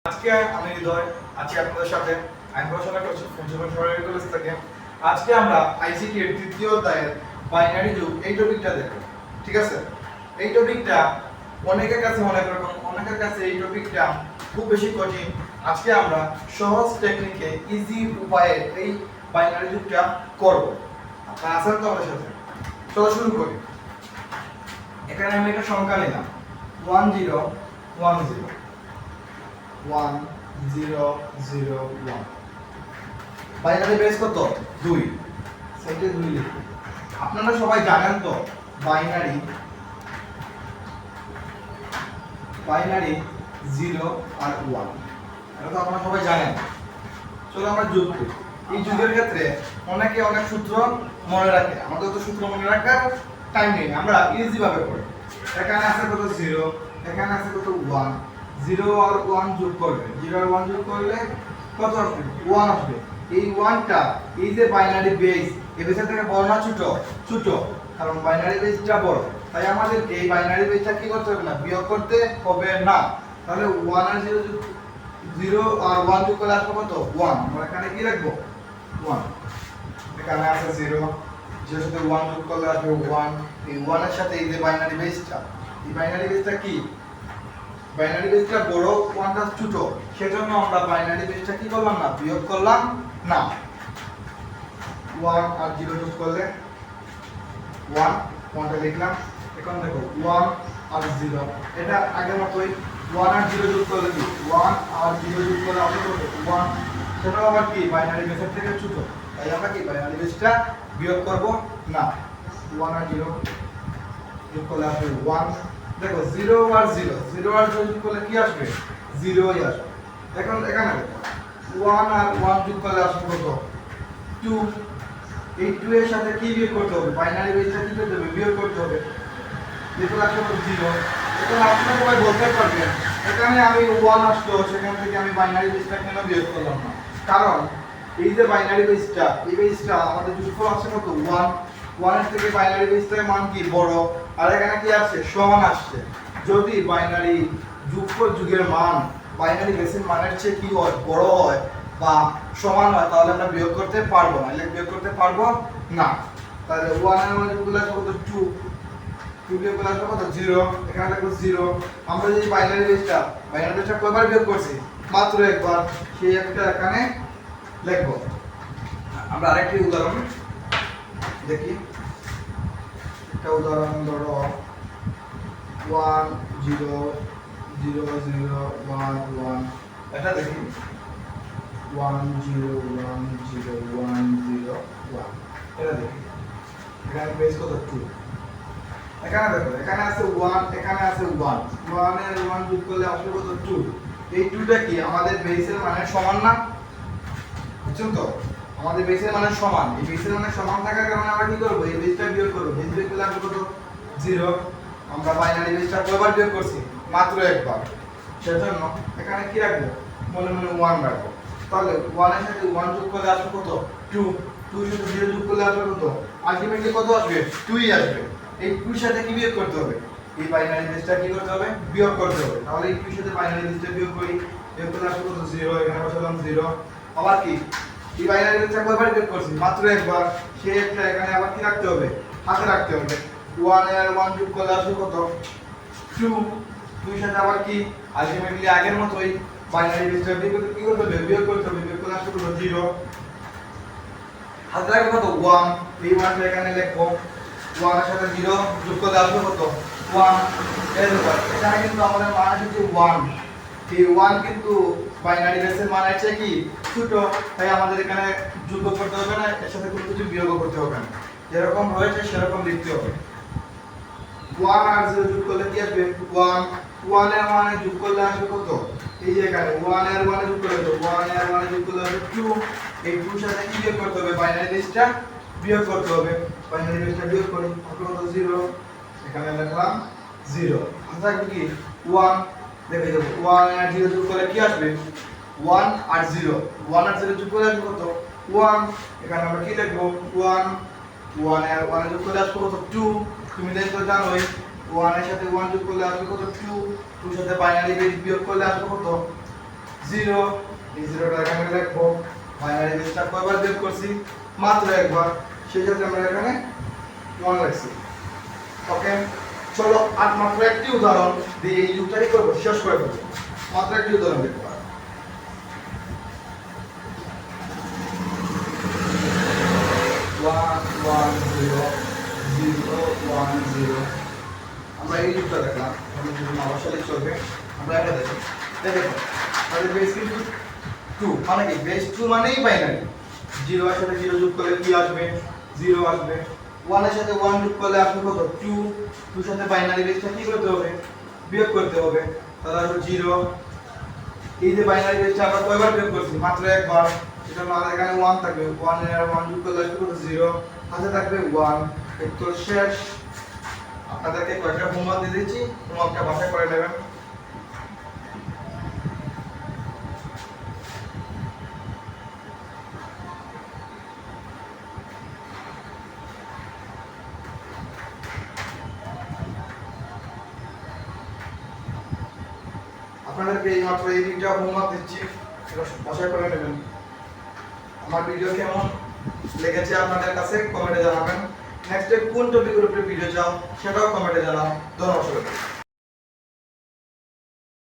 আজকে আমি হৃদয় আছি আপনাদের সাথে। আমি পড়াশোনা করছি ফুলছড়া সরকারি কলেজ থেকে। আজকে আমরা আইসিটি এর তৃতীয় অধ্যায়ের বাইনারি যুগ এই টপিকটা দেখব। ঠিক আছে, এই টপিকটা অনেকের কাছে অনেক রকম, অনেকের কাছে এই টপিকটা খুব বেশি কঠিন। আজকে আমরা সহজ টেকনিকে ইজি উপায়ে এই বাইনারি যুগটা করব। আপনারা আছেন তো আমাদের সাথে? চলো শুরু করি। এখানে আমি একটা সংখ্যা নিলাম 1010 1001। বাইনারি বেস কত? 2। সেটা 2 লিখুন। আপনারা সবাই জানেন তো বাইনারি 0 আর 1, এটা তো আপনারা সবাই জানেন। চলো আমরা যোগ করি। এই যোগের ক্ষেত্রে অনেকে অনেক সূত্র মনে রাখে, আমাদের তো সূত্র মনে রাখার টাইম নেই, আমরা ইজি ভাবে করি। এখানে আছে কত 0, এখানে আছে কত 1, 0 আর 1 যোগ করবে, 0 আর 1 যোগ করলে কত আসবে? 1 আসবে। এই 1টা এই যে বাইনারি বেস, এই বেসের থেকে বড় না ছোট? ছোট, কারণ বাইনারি বেসটা বড়। তাই আমাদের এই বাইনারি বেসটা কি করতে হবে না, বিয়োগ করতে হবে না। তাহলে 1 আর 0 যোগ, 0 আর 1 যোগ করলে আসবে কত? 1। আমরা এখানে কি রাখবো? 1। এখানে আছে 0, 0 সাথে 1 যোগ করলে আসবে 1। এই 1 এর সাথে এই যে বাইনারি বেসটা, এই বাইনারি বেসটা কি? বাইনারি বেসটা বড়, 1টা ছোট। সেজন্য আমরা বাইনারি বেসটা কি করলাম না, বিয়োগ করলাম না। 1 আর 0 যোগ করলে 1, 1টা লিখলাম। এখন দেখো 1 আর 0, এটা আগের মতই 1 আর 0 যোগ করলে কি? 1 আর 0 যোগ করলে আসবে কত? 1। সেটা আবার কি বাইনারি বেসের থেকে ছোট, তাই আমরা কি বাইনারি বেসটা বিয়োগ করব না। 1 আর 0 যোগ করলে আসবে 1। দেখো 0 আর 0, 0 আর 0 যোগ করলে কি আসবে? 0ই আসবে। এখন এখানে দেখো 1 আর 1 যোগ করলে আসবে কত? 2। এই 2 এর সাথে কি বিয়োগ করতে হবে? বাইনারি বেসটা কি করতে হবে? বিয়োগ করতে হবে। দেখো আসবে কত? 0। এখন আপনারা সবাই বলতে পারবেন এখানে আমি 1 আসলো, সেখান থেকে আমি বাইনারি বেসটা কেন বিয়োগ করলাম না? কারণ এই যে বাইনারি বেসটা, এই বেসটা আমাদের যোগফল আসছে কত? 1। 1 এর থেকে বাইনারি বেসটার মান কি বড়, আর এখানে কি আসছে? সমান আসছে। যদি বাইনারি যোগফল যুগের মান বাইনারি বেসের মানের চেয়ে কি হয়? বড় হয় বা সমান হয়, তাহলে আমরা বিয়োগ করতে পারবো না। এলে বিয়োগ করতে পারবো না। তাহলে 1 এর মান যোগ আসবে কত? 2। 2 বিয়োগ করলে আসবে কত? 0। এখানে লিখবো 0। আমরা যে বাইনারি বেসটা কয়বার বিয়োগ করছি? মাত্র একবার। সেই একটা এখানে লিখবো। আমরা আরেকটি উদাহরণ দেখি। একটা উদাহরণ ধরো 1 0 0 0 1 1, এটা দেখি 1 0 1 0 1 0 1, এটা দেখি। এখানে বেস কত? 2। এখানে দেখো এখানে আছে 1, এখানে আছে 1, 1 এর 1 যোগ করলে আসবে কত? 2। এই 2টা কি আমাদের বেসের মানের সমান না? বুঝছেন তো? আমাদের বেসের মানের সমান। এই বেসের মানের সমান থাকার কারণে আমরা কি করব? এই বেসটা বিয়োগ করব। বেস বিয়োগ করলে আসবে কত? 0। আমরা বাইনারি বেসটা কয়বার বিয়োগ করছি? মাত্র একবার। সেজন্য এখানে কি রাখবো? মনে মনে 1 রাখবো। তাহলে 1 এর সাথে 1 যোগ করলে আসবে কত? 2। 2 এর সাথে 0 যোগ করলে আসবে কত? আলটিমেটলি কত আসবে? 2ই আসবে। এই 2 এর সাথে কি বিয়োগ করতে হবে? এই বাইনারি বেসটা কি করতে হবে? বিয়োগ করতে হবে। তাহলে এই 2 এর সাথে বাইনারি বেসটা বিয়োগ করি। বিয়োগ করলে আসবে কত? 0। এখানে বসালাম 0। আবার কি এই বাইনারি বেসটা কয়বার বিয়োগ করছি? মাত্র একবার। সেই একটা এখানে আবার কি রাখতে হবে? হাতে রাখতে হবে। 1 এর 1 যোগ করলে আসবে কত? 2। 2 এর সাথে আবার কি আলটিমেটলি আগের মতই বাইনারি বেসটা বিয়োগ করতে কি করতে হবে? বিয়োগ করতে হবে। বিয়োগ করলে আসবে কত? 0। হাতে রাখবো কত? 1। এই 1টা এখানে লিখবো। 1 এর সাথে 0 যোগ করলে আসবে কত? 1। এর উপর এখানে কিন্তু আমাদের মান আছে 1। এই 1 কিন্তু বাইনারি বেসের মান আছে কি? ছোট, তাই আমাদের এখানে যোগ করতে হবে না, এর সাথে কোনো কিছু বিয়োগ করতে হবে না। যেরকম রয়েছে সেরকম লিখতে হবে। 1 আর 0 যোগ করলে কি আসবে? 1। 1 এর মানে যোগ করলে আসবে কত? এই যে এখানে 1 এর মানে যোগ করলে তো 1 এর মানে যোগ করলে আসবে 2। এই 2 এর সাথে কি বিয়োগ করতে হবে? বাইনারি বেসটা বিয়োগ করতে হবে। বাইনারি বেসটা বিয়োগ করি, কত? 0। এখানে লিখলাম 0। আচ্ছা কি 1, দেখে দেবো 1 আর 0 যোগ করলে কি আসবে? 1 আর 0, 1 আর 0 যোগ করলে আসবে কত? 1। এখানে আমরা কি লিখবো? 1। 1 এর 1 যোগ করলে আসবে কত? 2। তুমি তো জানোই 1 এর সাথে 1 যোগ করলে আসবে কত? 2। 2 এর সাথে বাইনারি বেস বিয়োগ করলে আসবে কত? 0 এই 0টা এখানে লিখবো বাইনারি বেসটা কয়বার বের করছি মাত্র একবার সেই ক্ষেত্রে আমরা এখানে 1 লিখছি ওকে চলো আর মাত্র একটি উদাহরণ দিয়ে এই যুগটাই করব শেষ করে দেব মাত্র একটি উদাহরণ দেখতে পারো 1 1 0 0 1 0 আমরা এই যুগটা দেখলাম আমরা যদি অবশ্যই চলবে আমরা এটা দেখি দেখো আমাদের বেস কিন্তু 2 মানে কি বেস 2 মানেই বাইনারি 0 এর সাথে 0 যোগ করলে কি আসবে 0 আসবে 1 এর সাথে 1 যোগ করলে আসবে কত 2 2 সাথে বাইনারি বেসটা কি করতে হবে বিয়োগ করতে হবে তাহলে আসবে 0 এই যে বাইনারি বেসটা আমরা কয়বার বিয়োগ করছি মাত্র একবার এটা আমাদের এখানে 1 থাকবে 1 এর 1 যোগ করলে আসবে কত 0 হাতে থাকবে 1 উত্তর শেষ আপনাদেরকে কয়েকটা হোমওয়ার্ক দিয়ে দিচ্ছি হোমওয়ার্কটা বাসায় করে নেবেন আপনাদেরকে এই মাত্র এই তিনটা হোমওয়ার্ক দিচ্ছি এটা বাসায় করে নেবেন আমার ভিডিও কেমন লেগেছে আপনাদের কাছে কমেন্টে জানাবেন নেক্সট কোন টপিকের উপরে ভিডিও চাও সেটাও কমেন্টে জানাও ধন্যবাদ।